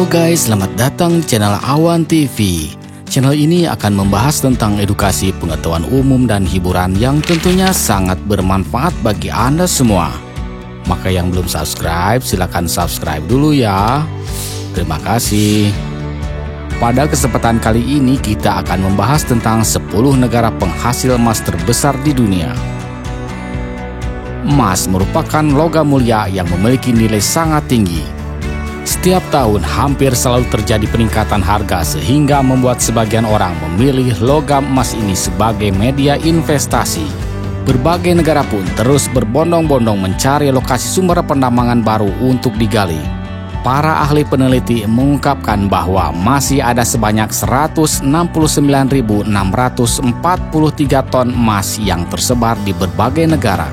Halo guys, selamat datang di channel Awan TV. Channel ini akan membahas tentang edukasi, pengetahuan umum, dan hiburan yang tentunya sangat bermanfaat bagi Anda semua. Maka yang belum subscribe, silakan subscribe dulu ya. Terima kasih. Pada kesempatan kali ini kita akan membahas tentang 10 negara penghasil emas terbesar di dunia. Emas merupakan logam mulia yang memiliki nilai sangat tinggi. Setiap tahun hampir selalu terjadi peningkatan harga sehingga membuat sebagian orang memilih logam emas ini sebagai media investasi. Berbagai negara pun terus berbondong-bondong mencari lokasi sumber penambangan baru untuk digali. Para ahli peneliti mengungkapkan bahwa masih ada sebanyak 169.643 ton emas yang tersebar di berbagai negara.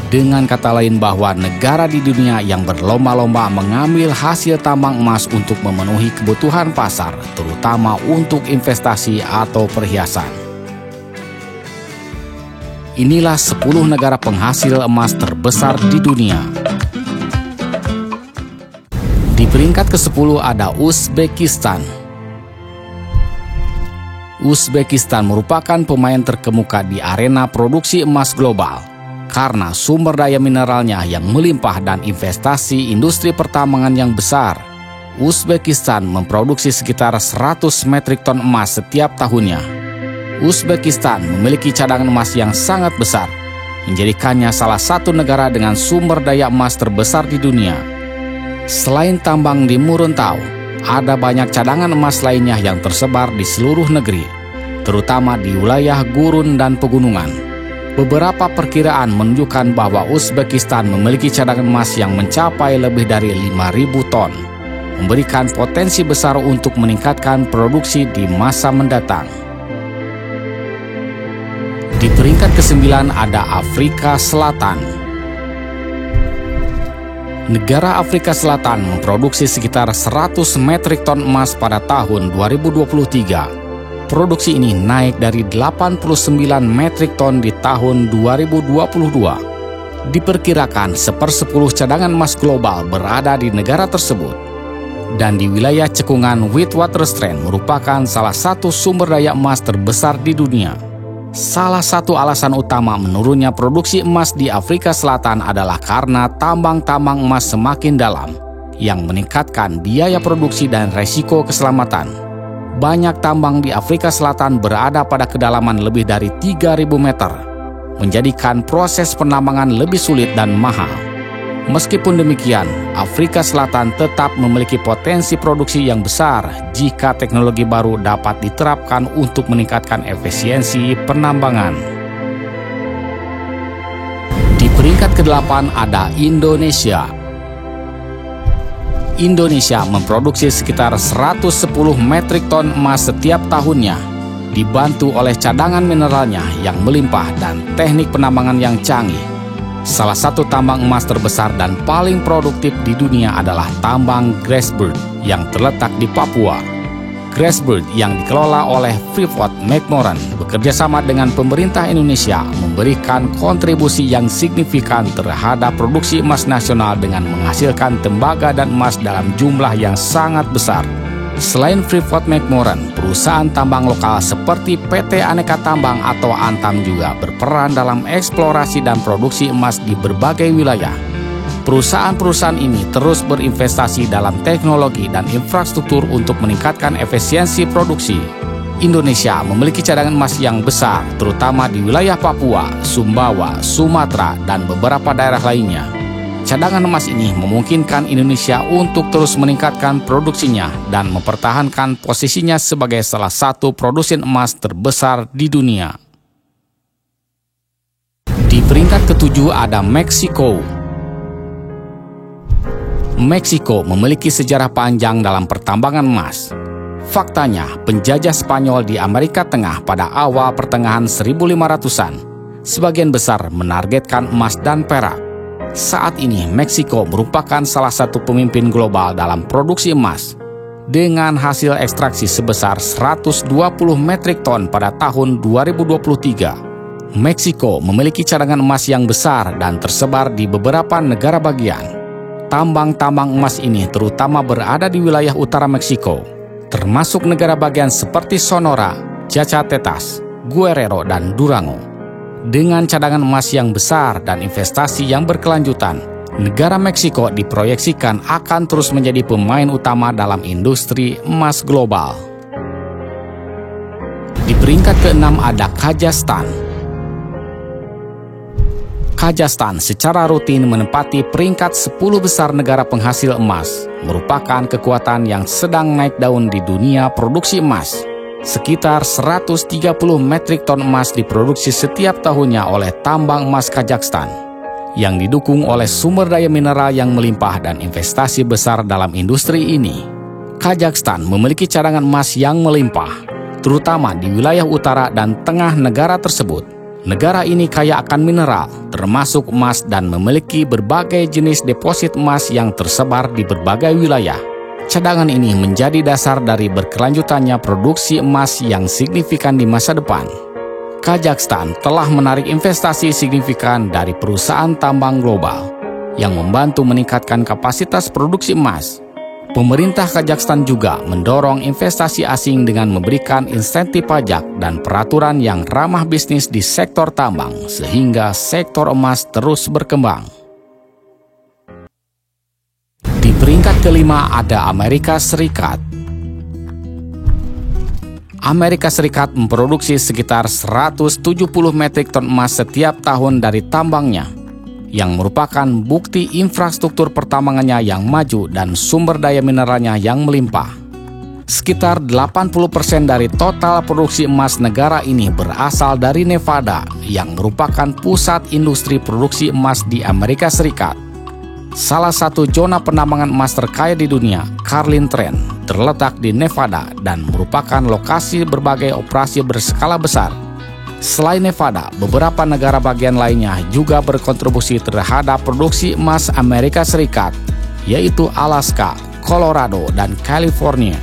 Dengan kata lain bahwa negara di dunia yang berlomba-lomba mengambil hasil tambang emas untuk memenuhi kebutuhan pasar, terutama untuk investasi atau perhiasan. Inilah 10 negara penghasil emas terbesar di dunia. Di peringkat ke-10 ada Uzbekistan. Uzbekistan merupakan pemain terkemuka di arena produksi emas global. Karena sumber daya mineralnya yang melimpah dan investasi industri pertambangan yang besar, Uzbekistan memproduksi sekitar 100 metrik ton emas setiap tahunnya. Uzbekistan memiliki cadangan emas yang sangat besar, menjadikannya salah satu negara dengan sumber daya emas terbesar di dunia. Selain tambang di Muruntau, ada banyak cadangan emas lainnya yang tersebar di seluruh negeri, terutama di wilayah gurun dan pegunungan. Beberapa perkiraan menunjukkan bahwa Uzbekistan memiliki cadangan emas yang mencapai lebih dari 5.000 ton, memberikan potensi besar untuk meningkatkan produksi di masa mendatang. Di peringkat ke-9 ada Afrika Selatan. Negara Afrika Selatan memproduksi sekitar 100 metrik ton emas pada tahun 2023. Produksi ini naik dari 89 metrik ton di tahun 2022. Diperkirakan 1/10 cadangan emas global berada di negara tersebut. Dan di wilayah cekungan Witwatersrand merupakan salah satu sumber daya emas terbesar di dunia. Salah satu alasan utama menurunnya produksi emas di Afrika Selatan adalah karena tambang-tambang emas semakin dalam, yang meningkatkan biaya produksi dan resiko keselamatan. Banyak tambang di Afrika Selatan berada pada kedalaman lebih dari 3.000 meter, menjadikan proses penambangan lebih sulit dan mahal. Meskipun demikian, Afrika Selatan tetap memiliki potensi produksi yang besar jika teknologi baru dapat diterapkan untuk meningkatkan efisiensi penambangan. Di peringkat ke-8 ada Indonesia. Indonesia memproduksi sekitar 110 metrik ton emas setiap tahunnya, dibantu oleh cadangan mineralnya yang melimpah dan teknik penambangan yang canggih. Salah satu tambang emas terbesar dan paling produktif di dunia adalah tambang Grasberg yang terletak di Papua. Grasberg yang dikelola oleh Freeport-McMoRan bekerjasama dengan pemerintah Indonesia memberikan kontribusi yang signifikan terhadap produksi emas nasional dengan menghasilkan tembaga dan emas dalam jumlah yang sangat besar. Selain Freeport-McMoRan, perusahaan tambang lokal seperti PT Aneka Tambang atau Antam juga berperan dalam eksplorasi dan produksi emas di berbagai wilayah. Perusahaan-perusahaan ini terus berinvestasi dalam teknologi dan infrastruktur untuk meningkatkan efisiensi produksi. Indonesia memiliki cadangan emas yang besar, terutama di wilayah Papua, Sumbawa, Sumatera, dan beberapa daerah lainnya. Cadangan emas ini memungkinkan Indonesia untuk terus meningkatkan produksinya dan mempertahankan posisinya sebagai salah satu produsen emas terbesar di dunia. Di peringkat ke-7 ada Meksiko. Meksiko memiliki sejarah panjang dalam pertambangan emas. Faktanya, penjajah Spanyol di Amerika Tengah pada awal pertengahan 1500-an, sebagian besar menargetkan emas dan perak. Saat ini, Meksiko merupakan salah satu pemimpin global dalam produksi emas, dengan hasil ekstraksi sebesar 120 metrik ton pada tahun 2023. Meksiko memiliki cadangan emas yang besar dan tersebar di beberapa negara bagian. Tambang-tambang emas ini terutama berada di wilayah utara Meksiko, termasuk negara bagian seperti Sonora, Zacatecas, Guerrero, dan Durango. Dengan cadangan emas yang besar dan investasi yang berkelanjutan, negara Meksiko diproyeksikan akan terus menjadi pemain utama dalam industri emas global. Di peringkat ke-6 ada Kazakhstan. Kazakhstan secara rutin menempati peringkat 10 besar negara penghasil emas, merupakan kekuatan yang sedang naik daun di dunia produksi emas. Sekitar 130 metrik ton emas diproduksi setiap tahunnya oleh tambang emas Kazakhstan, yang didukung oleh sumber daya mineral yang melimpah dan investasi besar dalam industri ini. Kazakhstan memiliki cadangan emas yang melimpah, terutama di wilayah utara dan tengah negara tersebut. Negara ini kaya akan mineral, termasuk emas, dan memiliki berbagai jenis deposit emas yang tersebar di berbagai wilayah. Cadangan ini menjadi dasar dari berkelanjutannya produksi emas yang signifikan di masa depan. Kazakhstan telah menarik investasi signifikan dari perusahaan tambang global yang membantu meningkatkan kapasitas produksi emas. Pemerintah Kazakhstan juga mendorong investasi asing dengan memberikan insentif pajak dan peraturan yang ramah bisnis di sektor tambang, sehingga sektor emas terus berkembang. Di peringkat kelima ada Amerika Serikat. Amerika Serikat memproduksi sekitar 170 metrik ton emas setiap tahun dari tambangnya, yang merupakan bukti infrastruktur pertambangannya yang maju dan sumber daya mineralnya yang melimpah. Sekitar 80% dari total produksi emas negara ini berasal dari Nevada, yang merupakan pusat industri produksi emas di Amerika Serikat. Salah satu zona penambangan emas terkaya di dunia, Carlin Trend, terletak di Nevada dan merupakan lokasi berbagai operasi berskala besar. Selain Nevada, beberapa negara bagian lainnya juga berkontribusi terhadap produksi emas Amerika Serikat, yaitu Alaska, Colorado, dan California.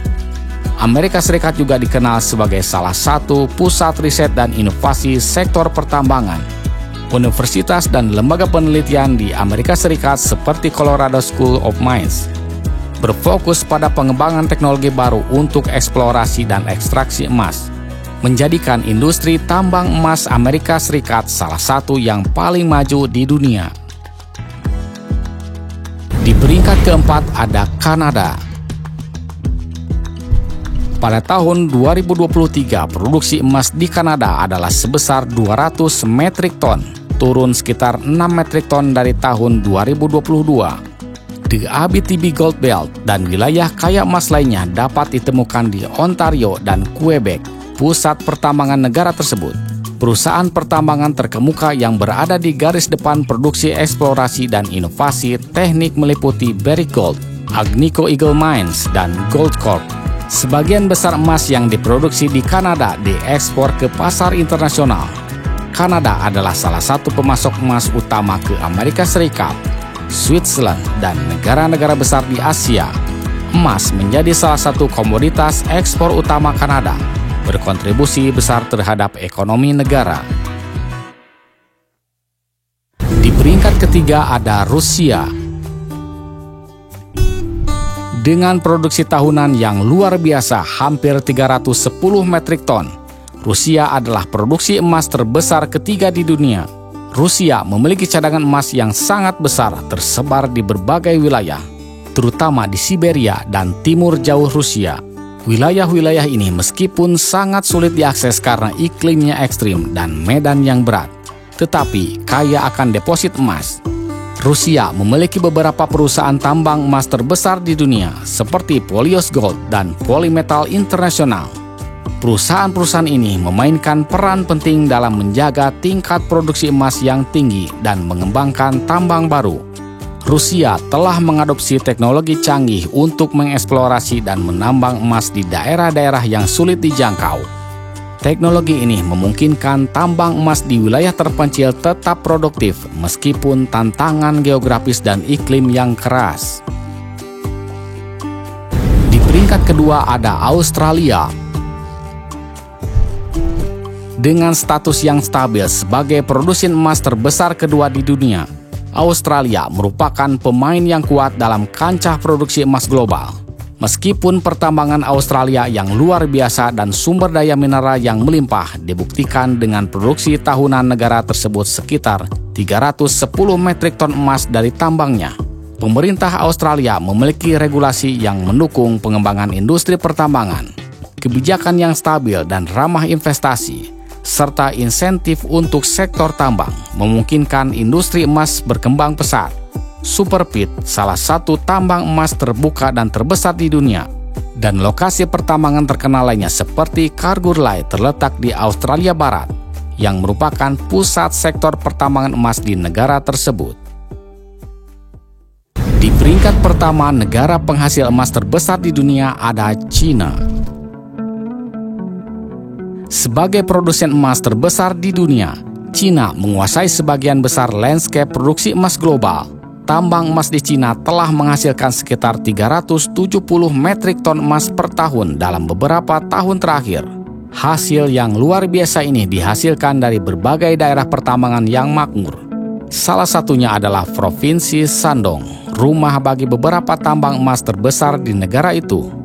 Amerika Serikat juga dikenal sebagai salah satu pusat riset dan inovasi sektor pertambangan. Universitas dan lembaga penelitian di Amerika Serikat seperti Colorado School of Mines berfokus pada pengembangan teknologi baru untuk eksplorasi dan ekstraksi emas, menjadikan industri tambang emas Amerika Serikat salah satu yang paling maju di dunia. Di peringkat keempat ada Kanada. Pada tahun 2023, produksi emas di Kanada adalah sebesar 200 metrik ton, turun sekitar 6 metrik ton dari tahun 2022. The Abitibi Gold Belt dan wilayah kaya emas lainnya dapat ditemukan di Ontario dan Quebec, pusat pertambangan negara tersebut. Perusahaan pertambangan terkemuka yang berada di garis depan produksi eksplorasi dan inovasi teknik meliputi Barrick Gold, Agnico Eagle Mines, dan Goldcorp. Sebagian besar emas yang diproduksi di Kanada diekspor ke pasar internasional. Kanada adalah salah satu pemasok emas utama ke Amerika Serikat, Switzerland, dan negara-negara besar di Asia. Emas menjadi salah satu komoditas ekspor utama Kanada, berkontribusi besar terhadap ekonomi negara. Di peringkat ketiga ada Rusia. Dengan produksi tahunan yang luar biasa hampir 310 metrik ton, Rusia adalah produksi emas terbesar ketiga di dunia. Rusia memiliki cadangan emas yang sangat besar tersebar di berbagai wilayah, terutama di Siberia dan timur jauh Rusia. Wilayah-wilayah ini meskipun sangat sulit diakses karena iklimnya ekstrim dan medan yang berat, tetapi kaya akan deposit emas. Rusia memiliki beberapa perusahaan tambang emas terbesar di dunia seperti Polios Gold dan Polymetal International. Perusahaan-perusahaan ini memainkan peran penting dalam menjaga tingkat produksi emas yang tinggi dan mengembangkan tambang baru. Rusia telah mengadopsi teknologi canggih untuk mengeksplorasi dan menambang emas di daerah-daerah yang sulit dijangkau. Teknologi ini memungkinkan tambang emas di wilayah terpencil tetap produktif meskipun tantangan geografis dan iklim yang keras. Di peringkat kedua ada Australia. Dengan status yang stabil sebagai produsen emas terbesar kedua di dunia, Australia merupakan pemain yang kuat dalam kancah produksi emas global. Meskipun pertambangan Australia yang luar biasa dan sumber daya mineral yang melimpah dibuktikan dengan produksi tahunan negara tersebut sekitar 310 metrik ton emas dari tambangnya. Pemerintah Australia memiliki regulasi yang mendukung pengembangan industri pertambangan, kebijakan yang stabil dan ramah investasi, serta insentif untuk sektor tambang memungkinkan industri emas berkembang pesat. Super Pit, salah satu tambang emas terbuka dan terbesar di dunia, dan lokasi pertambangan terkenal lainnya seperti Kalgoorlie terletak di Australia Barat, yang merupakan pusat sektor pertambangan emas di negara tersebut. Di peringkat pertama negara penghasil emas terbesar di dunia ada China. Sebagai produsen emas terbesar di dunia, China menguasai sebagian besar landscape produksi emas global. Tambang emas di China telah menghasilkan sekitar 370 metrik ton emas per tahun dalam beberapa tahun terakhir. Hasil yang luar biasa ini dihasilkan dari berbagai daerah pertambangan yang makmur. Salah satunya adalah Provinsi Shandong, rumah bagi beberapa tambang emas terbesar di negara itu.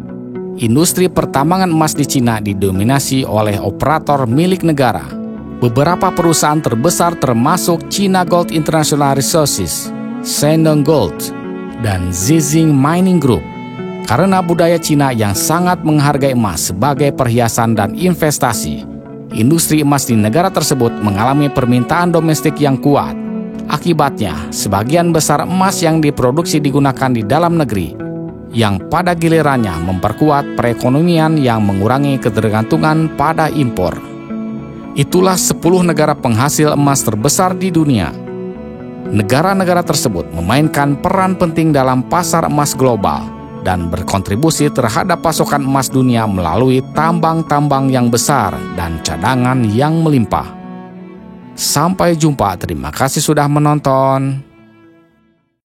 Industri pertambangan emas di China didominasi oleh operator milik negara. Beberapa perusahaan terbesar termasuk China Gold International Resources, Shandong Gold, dan Zhizheng Mining Group. Karena budaya China yang sangat menghargai emas sebagai perhiasan dan investasi, industri emas di negara tersebut mengalami permintaan domestik yang kuat. Akibatnya, sebagian besar emas yang diproduksi digunakan di dalam negeri, yang pada gilirannya memperkuat perekonomian yang mengurangi ketergantungan pada impor. Itulah 10 negara penghasil emas terbesar di dunia. Negara-negara tersebut memainkan peran penting dalam pasar emas global dan berkontribusi terhadap pasokan emas dunia melalui tambang-tambang yang besar dan cadangan yang melimpah. Sampai jumpa, terima kasih sudah menonton.